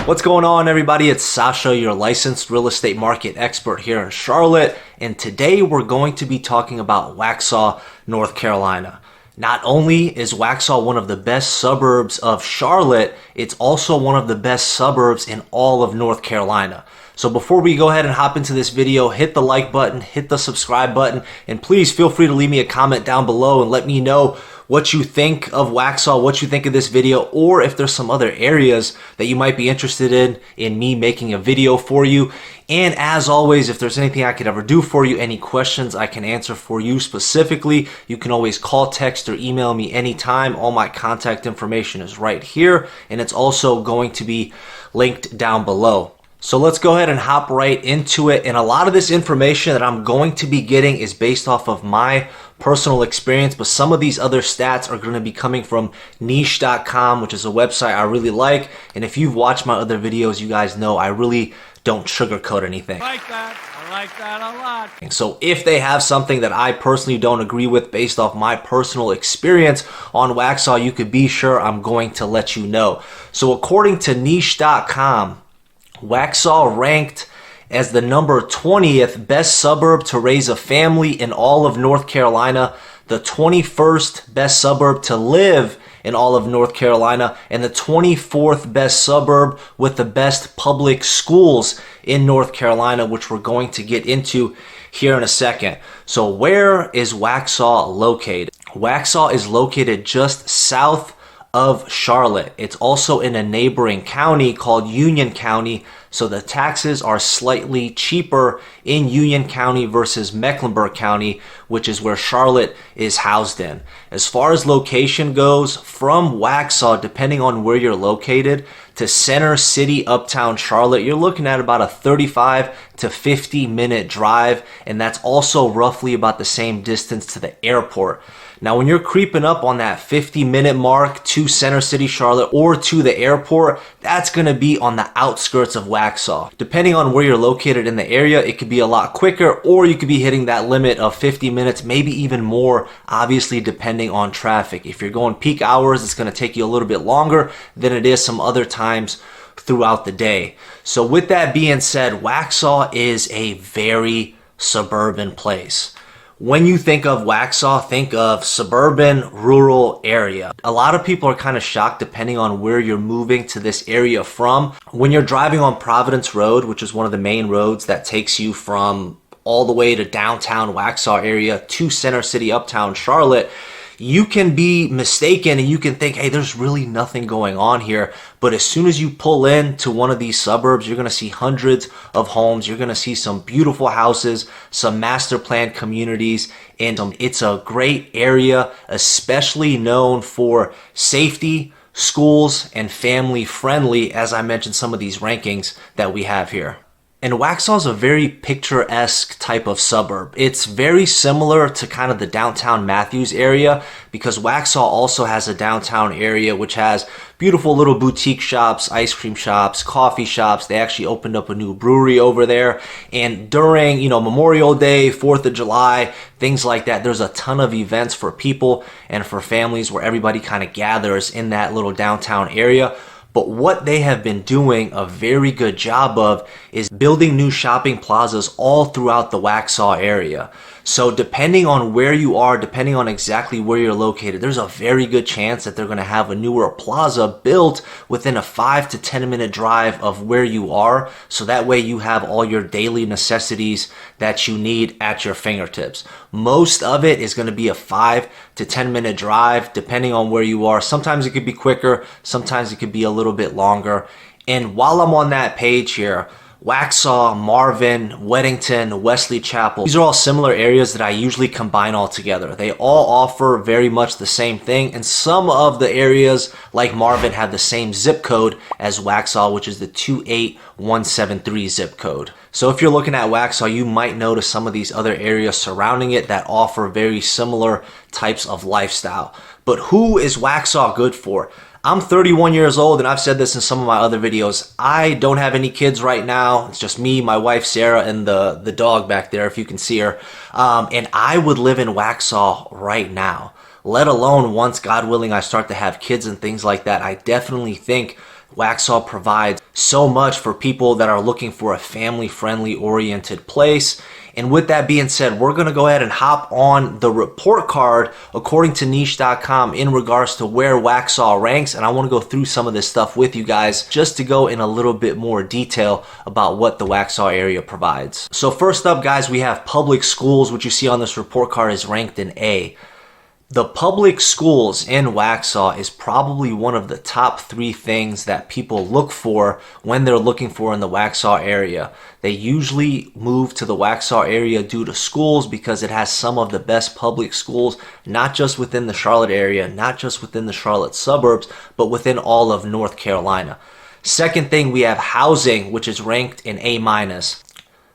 What's going on, everybody? It's Sasha, your licensed real estate market expert here in Charlotte, and today we're going to be talking about Waxhaw, North Carolina. Not only is Waxhaw one of the best suburbs of Charlotte, it's also one of the best suburbs in all of North Carolina. So before we go ahead and hop into this video, hit the like button, hit the subscribe button, and please feel free to leave me a comment down below and let me know what you think of Waxhaw, what you think of this video, or if there's some other areas that you might be interested in me making a video for you. And as always, if there's anything I could ever do for you, any questions I can answer for you specifically, you can always call, text, or email me anytime. All my contact information is right here, and it's also going to be linked down below. So let's go ahead and hop right into it. And a lot of this information that I'm going to be getting is based off of my personal experience, but some of these other stats are going to be coming from niche.com, which is a website I really like. And if you've watched my other videos, you guys know I really don't sugarcoat anything. I like that a lot. So if they have something that I personally don't agree with based off my personal experience on Waxhaw, you could be sure I'm going to let you know. So according to niche.com, Waxhaw ranked as the number 20th best suburb to raise a family in all of North Carolina, the 21st best suburb to live in all of North Carolina, and the 24th best suburb with the best public schools in North Carolina, which we're going to get into here in a second. So where is Waxhaw located? Waxhaw is located just south of Charlotte. It's also in a neighboring county called Union County, so the taxes are slightly cheaper in Union County versus Mecklenburg County, which is where Charlotte is housed in. As far as location goes, from Waxhaw, depending on where you're located, to Center City, Uptown Charlotte, you're looking at about a 35 to 50 minute drive, and that's also roughly about the same distance to the airport. Now, when you're creeping up on that 50-minute mark to Center City, Charlotte, or to the airport, that's going to be on the outskirts of Waxhaw. Depending on where you're located in the area, it could be a lot quicker, or you could be hitting that limit of 50 minutes, maybe even more, obviously depending on traffic. If you're going peak hours, it's going to take you a little bit longer than it is some other times throughout the day. So with that being said, Waxhaw is a very suburban place. When you think of Waxhaw, think of suburban, rural area. A lot of people are kind of shocked depending on where you're moving to this area from. When you're driving on Providence Road, which is one of the main roads that takes you from all the way to downtown Waxhaw area to Center City, Uptown Charlotte, you can be mistaken and you can think, hey, there's really nothing going on here. But as soon as you pull into one of these suburbs, you're going to see hundreds of homes. You're going to see some beautiful houses, some master plan communities, and it's a great area, especially known for safety, schools, and family friendly, as I mentioned some of these rankings that we have here. And Waxhaw is a very picturesque type of suburb. It's very similar to kind of the downtown Matthews area, because Waxhaw also has a downtown area which has beautiful little boutique shops, ice cream shops, coffee shops. They actually opened up a new brewery over there. And during, Memorial Day, 4th of July, things like that, there's a ton of events for people and for families where everybody kind of gathers in that little downtown area. But what they have been doing a very good job of is building new shopping plazas all throughout the Waxhaw area. So depending on where you are, depending on exactly where you're located, there's a very good chance that they're going to have a newer plaza built within a 5 to 10 minute drive of where you are. So that way you have all your daily necessities that you need at your fingertips. Most of it is going to be a 5 to 10 minute drive depending on where you are. Sometimes it could be quicker, sometimes it could be a little bit longer. And while I'm on that page here, Waxhaw, Marvin, Weddington, Wesley Chapel. These are all similar areas that I usually combine all together. They all offer very much the same thing, and some of the areas like Marvin have the same zip code as Waxhaw, which is the 28173 zip code. So if you're looking at Waxhaw, you might notice some of these other areas surrounding it that offer very similar types of lifestyle. But who is Waxhaw good for? I'm 31 years old, and I've said this in some of my other videos. I don't have any kids right now. It's just me, my wife, Sarah, and the dog back there, if you can see her. And I would live in Waxhaw right now, let alone once, God willing, I start to have kids and things like that. I definitely think Waxhaw provides so much for people that are looking for a family-friendly oriented place. And with that being said, we're going to go ahead and hop on the report card according to niche.com in regards to where Waxhaw ranks. And I want to go through some of this stuff with you guys just to go in a little bit more detail about what the Waxhaw area provides. So first up, guys, we have public schools, which you see on this report card is ranked in A. The public schools in Waxhaw is probably one of the top 3 things that people look for when they're looking for in the Waxhaw area. They usually move to the Waxhaw area due to schools because it has some of the best public schools, not just within the Charlotte area, not just within the Charlotte suburbs, but within all of North Carolina. Second thing, we have housing, which is ranked in A-.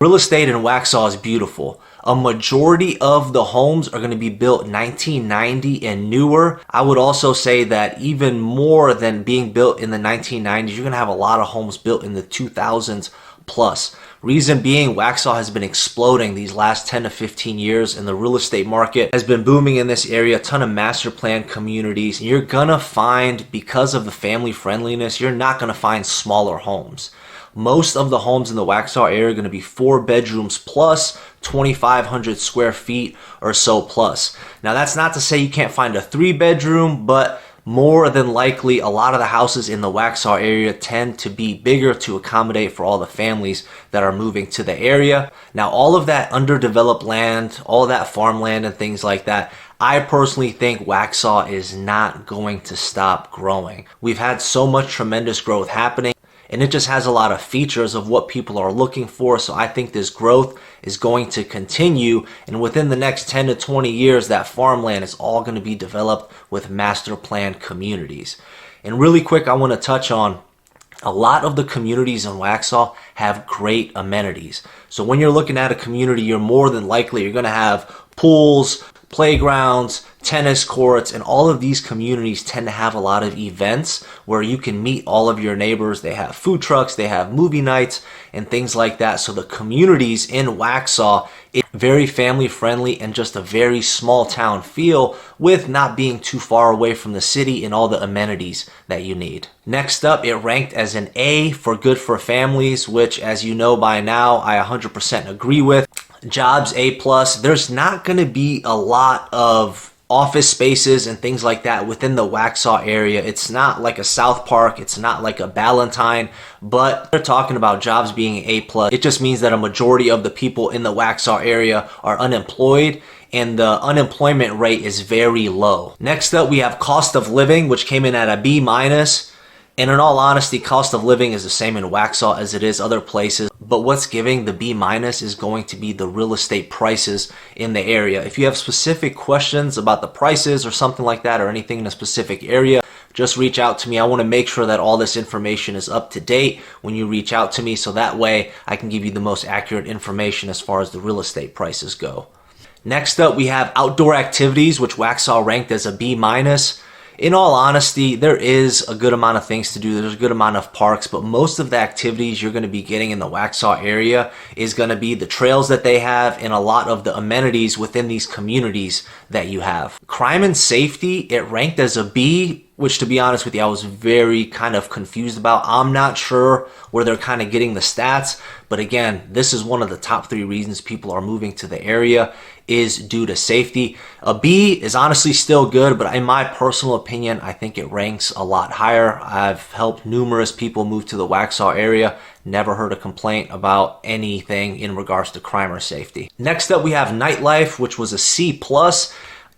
Real estate in Waxhaw is beautiful. A majority of the homes are going to be built 1990 and newer. I would also say that even more than being built in the 1990s, you're going to have a lot of homes built in the 2000s plus. Reason being, Waxhaw has been exploding these last 10 to 15 years, and the real estate market has been booming in this area. A ton of master plan communities. And you're going to find, because of the family friendliness, you're not going to find smaller homes. Most of the homes in the Waxhaw area are going to be 4 bedrooms plus, 2,500 square feet or so plus. Now, that's not to say you can't find a 3-bedroom, but more than likely, a lot of the houses in the Waxhaw area tend to be bigger to accommodate for all the families that are moving to the area. Now, all of that underdeveloped land, all that farmland and things like that, I personally think Waxhaw is not going to stop growing. We've had so much tremendous growth happening, and it just has a lot of features of what people are looking for. So I think this growth is going to continue. And within the next 10 to 20 years, that farmland is all going to be developed with master plan communities. And really quick, I want to touch on a lot of the communities in Waxhaw have great amenities. So when you're looking at a community, you're more than likely you're going to have pools, playgrounds, tennis courts, and all of these communities tend to have a lot of events where you can meet all of your neighbors. They have food trucks, they have movie nights, and things like that. So the communities in Waxhaw is very family friendly and just a very small town feel, with not being too far away from the city and all the amenities that you need. Next up, it ranked as an A for good for families, which, as you know by now, I 100% agree with. Jobs A+. There's not going to be a lot of office spaces and things like that within the Waxhaw area. It's not like a South Park, it's not like a Ballantyne, but they're talking about jobs being A+. It just means that a majority of the people in the Waxhaw area are unemployed, and the unemployment rate is very low. Next up, we have cost of living, which came in at a B-. And in all honesty, cost of living is the same in Waxhaw as it is other places. But what's giving the B- is going to be the real estate prices in the area. If you have specific questions about the prices or something like that, or anything in a specific area, just reach out to me. I want to make sure that all this information is up to date when you reach out to me, so that way I can give you the most accurate information as far as the real estate prices go. Next up, we have outdoor activities, which Waxhaw ranked as a B-. In all honesty, there is a good amount of things to do. There's a good amount of parks, but most of the activities you're going to be getting in the Waxhaw area is going to be the trails that they have and a lot of the amenities within these communities that you have. Crime and safety, it ranked as a B, which, to be honest with you, I was very kind of confused about. I'm not sure where they're kind of getting the stats, but again, this is one of the top 3 reasons people are moving to the area, is due to safety. A B is honestly still good, but in my personal opinion, I think it ranks a lot higher. I've helped numerous people move to the Waxhaw area, never heard a complaint about anything in regards to crime or safety. Next up, we have nightlife, which was a C+.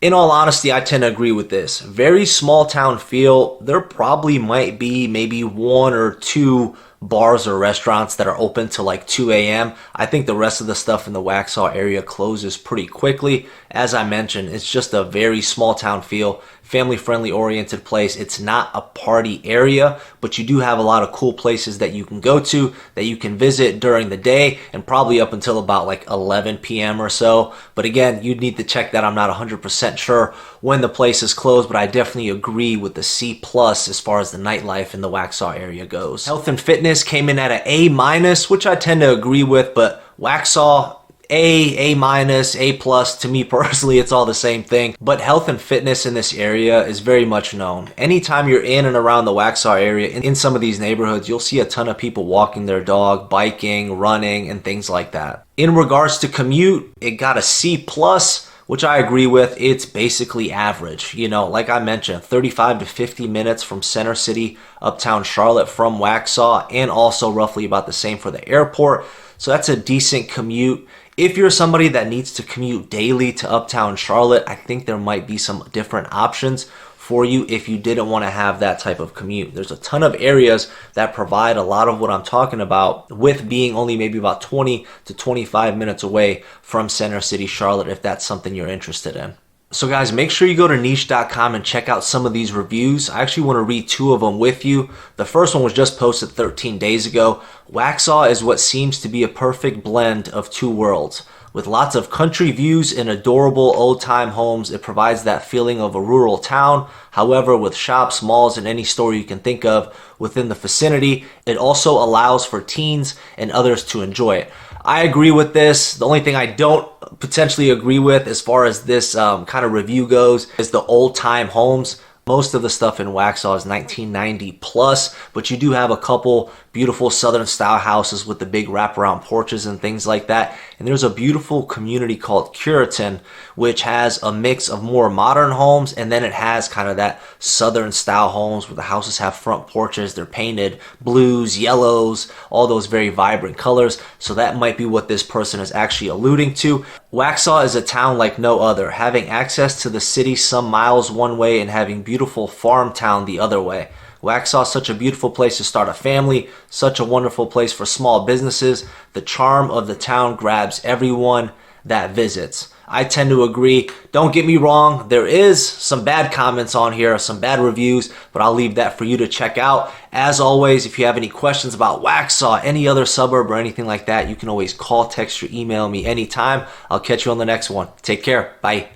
In all honesty, I tend to agree with this. Very small town feel. There probably might be maybe 1 or 2 bars or restaurants that are open till like 2 a.m. I think the rest of the stuff in the Waxhaw area closes pretty quickly. As I mentioned, it's just a very small town feel, family-friendly oriented place. It's not a party area, but you do have a lot of cool places that you can go to, that you can visit during the day, and probably up until about like 11 p.m. or so. But again, you'd need to check that. I'm not 100% sure when the place is closed, but I definitely agree with the C+ as far as the nightlife in the Waxhaw area goes. Health and fitness came in at an A-, which I tend to agree with, but Waxhaw A minus, A plus. To me personally, it's all the same thing. But health and fitness in this area is very much known. Anytime you're in and around the Waxhaw area, in some of these neighborhoods, you'll see a ton of people walking their dog, biking, running, and things like that. In regards to commute, it got a C plus, which I agree with. It's basically average. You know, like I mentioned, 35 to 50 minutes from Center City, uptown Charlotte from Waxhaw, and also roughly about the same for the airport. So that's a decent commute. If you're somebody that needs to commute daily to uptown Charlotte, I think there might be some different options for you if you didn't want to have that type of commute. There's a ton of areas that provide a lot of what I'm talking about, with being only maybe about 20 to 25 minutes away from Center City, Charlotte, if that's something you're interested in. So guys, make sure you go to niche.com and check out some of these reviews. I actually want to read 2 of them with you. The first one was just posted 13 days ago. Waxhaw is what seems to be a perfect blend of 2 worlds. With lots of country views and adorable old-time homes, it provides that feeling of a rural town. However, with shops, malls, and any store you can think of within the vicinity, it also allows for teens and others to enjoy it. I agree with this. The only thing I don't potentially agree with as far as this kind of review goes is the old-time homes. Most of the stuff in Waxhaw is 1990 plus, but you do have a couple beautiful Southern style houses with the big wraparound porches and things like that. And there's a beautiful community called Curitan, which has a mix of more modern homes, and then it has kind of that Southern style homes where the houses have front porches. They're painted blues, yellows, all those very vibrant colors. So that might be what this person is actually alluding to. Waxhaw is a town like no other, having access to the city some miles one way and having beautiful farm town the other way. Waxhaw is such a beautiful place to start a family, such a wonderful place for small businesses. The charm of the town grabs everyone that visits. I tend to agree. Don't get me wrong, there is some bad comments on here, some bad reviews, but I'll leave that for you to check out. As always, if you have any questions about Waxhaw, any other suburb, or anything like that, you can always call, text, or email me anytime. I'll catch you on the next one. Take care. Bye.